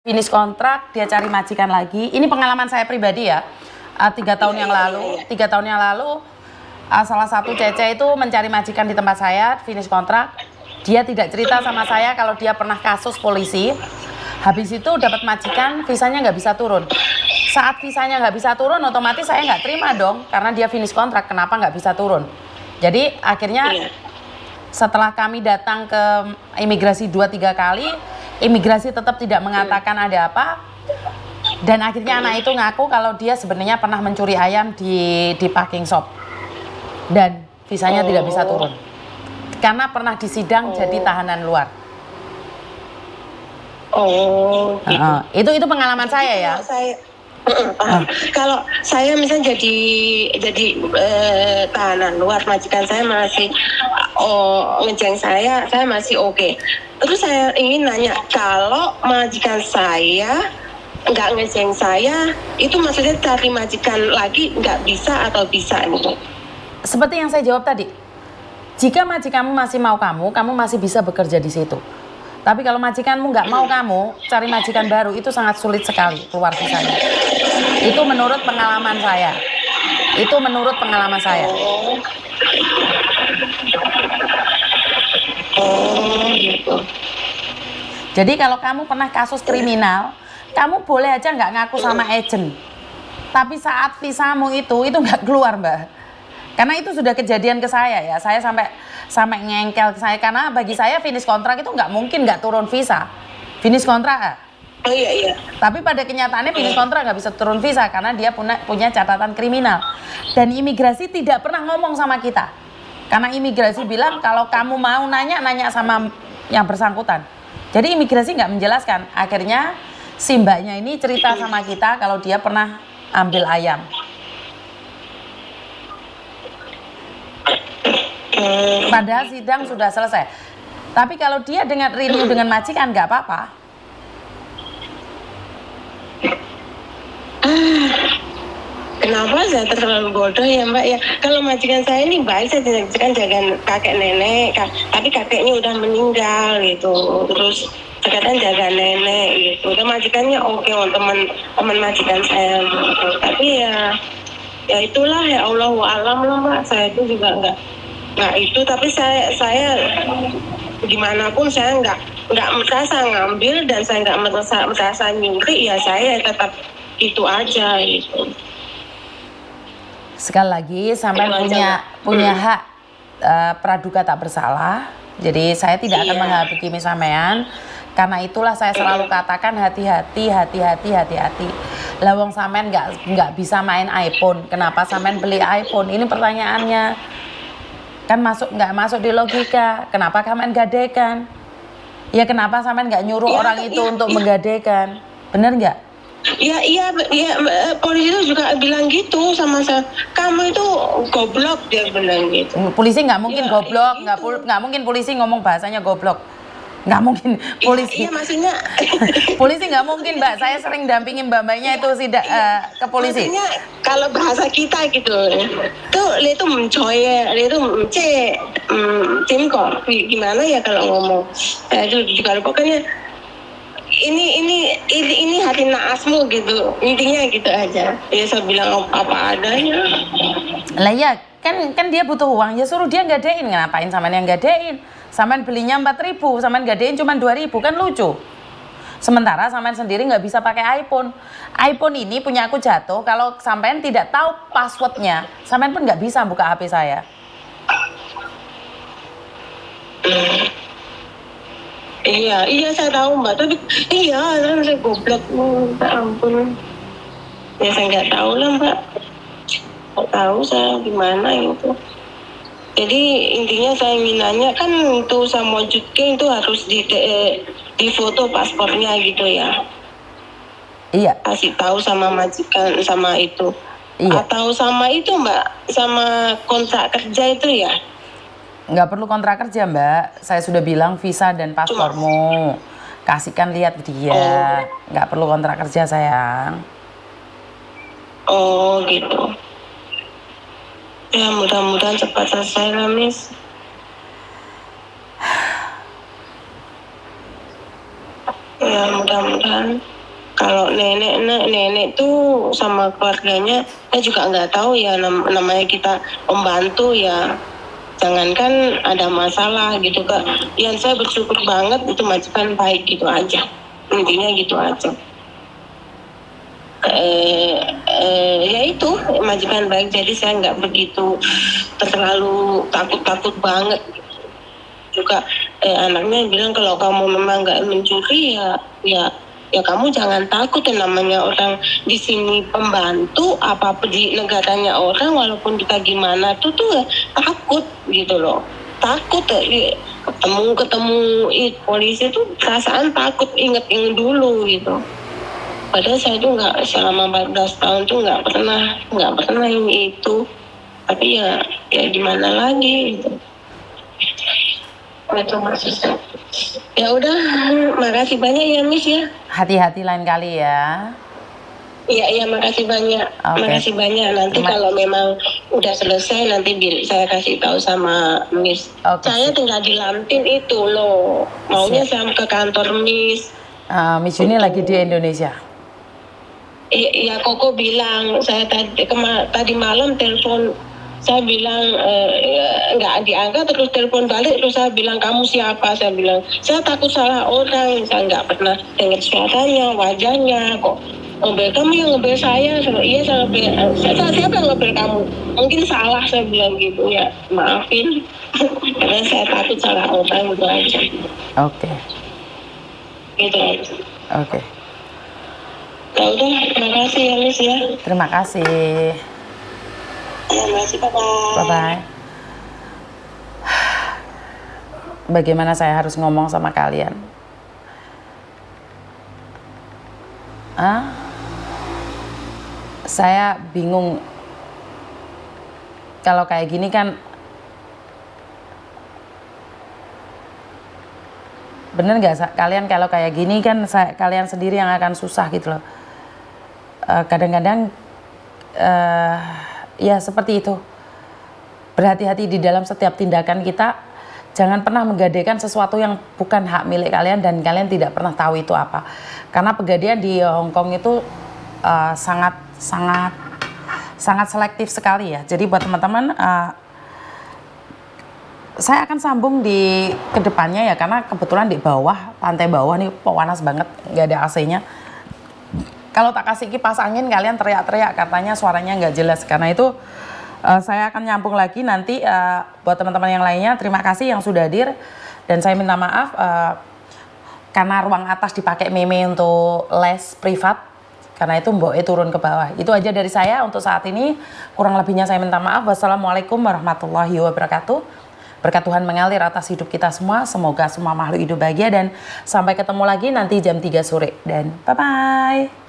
finish kontrak, dia cari majikan lagi. Ini pengalaman saya pribadi ya. 3 tahun yang lalu, salah satu Cece itu mencari majikan di tempat saya, finish kontrak. Dia tidak cerita sama saya kalau dia pernah kasus polisi. Habis itu dapat majikan, visanya nggak bisa turun. Saat visanya nggak bisa turun, otomatis saya nggak terima dong, karena dia finish kontrak, kenapa nggak bisa turun. Jadi akhirnya setelah kami datang ke imigrasi 2-3 kali, imigrasi tetap tidak mengatakan ada apa. Dan akhirnya anak itu ngaku kalau dia sebenarnya pernah mencuri ayam di packing shop. Dan visanya tidak bisa turun. Karena pernah disidang jadi tahanan luar. Gitu. Itu pengalaman saya ya. Kalau saya misalnya jadi tahanan luar, majikan saya masih ngejeng saya masih oke. Terus saya ingin nanya, kalau majikan saya nggak ngejeng saya, itu maksudnya cari majikan lagi nggak bisa atau bisa gitu? Seperti yang saya jawab tadi, jika majikanmu masih mau kamu masih bisa bekerja di situ. Tapi kalau majikanmu nggak mau kamu, cari majikan baru itu sangat sulit sekali keluar visanya. Itu menurut pengalaman saya. Gitu. Jadi kalau kamu pernah kasus kriminal, kamu boleh aja nggak ngaku sama agent. Tapi saat visamu itu nggak keluar, Mbak. Karena itu sudah kejadian ke saya ya. Saya sampai ngengkel ke saya, karena bagi saya finish kontrak itu nggak mungkin nggak turun visa. Finish kontrak. Oh iya. Tapi pada kenyataannya finish kontrak nggak bisa turun visa karena dia punya catatan kriminal. Dan imigrasi tidak pernah ngomong sama kita. Karena imigrasi bilang kalau kamu mau nanya sama yang bersangkutan. Jadi imigrasi nggak menjelaskan. Akhirnya si mbaknya ini cerita sama kita kalau dia pernah ambil ayam. Padahal sidang sudah selesai. Tapi kalau dia dengan renew dengan majikan nggak apa-apa. Kenapa saya terlalu bodoh ya Mbak ya? Kalau majikan saya ini baik, saya jaga kakek nenek, tapi kakeknya udah meninggal gitu. Terus sekarang jaga nenek gitu. Udah majikannya oke, teman majikan saya gitu. Tapi ya itulah, ya Allah alam lah Mbak. Saya itu juga nggak itu, tapi saya gimana pun saya nggak merasa ngambil, dan saya nggak merasa nyuri, ya saya tetap itu aja gitu. Sekali lagi, sampai punya hak praduga tak bersalah. Jadi saya tidak akan menghakimi sampean. Karena itulah saya selalu katakan hati-hati. Lawang sampean nggak bisa main iPhone. Kenapa sampean beli iPhone? Ini pertanyaannya. Kan nggak masuk di logika. Kenapa sampean gadekan? Ya kenapa sampean nggak nyuruh orang itu untuk menggadekan? Bener nggak? Iya, polisi itu juga bilang gitu sama saya. Kamu itu goblok, dia bilang gitu. Polisi nggak mungkin goblok, nggak mungkin polisi ngomong bahasanya goblok. Nggak mungkin polisi. Iya maksudnya. Polisi nggak mungkin, Mbak. Saya sering dampingin mbak-mbaknya itu ke polisi. Maksudnya kalau bahasa kita gitu, tuh dia tuh mencoy, dia tuh gimana ya kalau ngomong. Itu juga pokoknya. Ini hati naasmu gitu, intinya gitu aja. Ya saya bilang apa adanya. Lah ya, kan dia butuh uang, ya suruh dia gadein. Ngapain sampean yang gadein? Sampean belinya 4.000, sampean gadein cuma 2.000, kan lucu. Sementara sampean sendiri nggak bisa pakai iPhone. iPhone ini punya aku jatuh, kalau sampean tidak tahu passwordnya, sampean pun nggak bisa buka HP saya. Iya saya tahu Mbak, tapi saya goblok, minta ampun. Ya saya nggak tahu lah Mbak, nggak tahu saya gimana itu. Jadi intinya saya ingin nanya, kan itu sama Jutke itu harus di foto paspornya gitu ya? Iya. Kasih tahu sama majikan sama itu. Iya. Atau sama itu Mbak, sama kontrak kerja itu ya? Nggak perlu kontrak kerja Mbak, saya sudah bilang visa dan paspormu, kasihkan lihat dia. Nggak perlu kontrak kerja sayang. Oh gitu. Ya mudah-mudahan cepat selesai lah Miss. ya mudah-mudahan kalau nenek tuh sama keluarganya, saya juga nggak tahu ya, namanya kita pembantu ya, jangankan ada masalah gitu Kak. Yang saya bersyukur banget itu majikan baik gitu aja, intinya gitu aja. Ya itu majikan baik, jadi saya nggak begitu terlalu takut banget juga. Anaknya bilang kalau kamu memang nggak mencuri ya kamu jangan takut ya, namanya orang di sini pembantu apa di negaranya orang, walaupun kita gimana tuh ya, takut gitu loh, takut ketemu polisi tuh perasaan takut, inget yang dulu gitu. Padahal saya tuh nggak, selama 14 tahun tuh nggak pernah ini itu. Tapi ya gimana lagi gitu. Itu maksudnya. Ya udah, makasih banyak ya Miss ya. Hati-hati lain kali ya. Iya, makasih banyak. Oke. Makasih banyak. Nanti kalau memang udah selesai nanti saya kasih tahu sama Miss. Oke, Saya sip. tinggal di Lampin itu loh. Maunya saya ke kantor Miss. Miss Juni lagi di Indonesia. Iya, Koko bilang, saya tadi malam telepon, saya bilang nggak diangkat, terus telepon balik, terus saya bilang kamu siapa? Saya bilang saya takut salah orang, saya nggak pernah dengar suaranya, wajahnya, kok ngobel kamu yang ngobel saya? Iya saya ngobel, siapa yang ngobel kamu? Mungkin salah, saya bilang gitu ya, maafin, karena saya takut salah orang, gitu aja. Oke. Gitu aja. Oke. Ya udah, makasih ya Miss ya. Terima kasih. Terima kasih, bye-bye. Bye-bye. Bagaimana saya harus ngomong sama kalian? Saya bingung. Kalau kayak gini kan, bener nggak kalian kalau kayak gini kan kalian sendiri yang akan susah gitu loh. Kadang-kadang ya seperti itu. Berhati-hati di dalam setiap tindakan kita. Jangan pernah menggadaikan sesuatu yang bukan hak milik kalian dan kalian tidak pernah tahu itu apa. Karena pegadaian di Hong Kong itu sangat selektif sekali ya. Jadi buat teman-teman, saya akan sambung di kedepannya ya, karena kebetulan di bawah, lantai bawah nih panas banget, nggak ada AC-nya. Kalau tak kasih kipas angin kalian teriak-teriak katanya suaranya nggak jelas. Karena itu saya akan nyambung lagi nanti buat teman-teman yang lainnya. Terima kasih yang sudah hadir dan saya minta maaf karena ruang atas dipakai Meme untuk les privat. Karena itu Mbok turun ke bawah. Itu aja dari saya untuk saat ini. Kurang lebihnya saya minta maaf. Wassalamualaikum warahmatullahi wabarakatuh. Berkat Tuhan mengalir atas hidup kita semua. Semoga semua makhluk hidup bahagia dan sampai ketemu lagi nanti jam 3 sore. Dan bye-bye.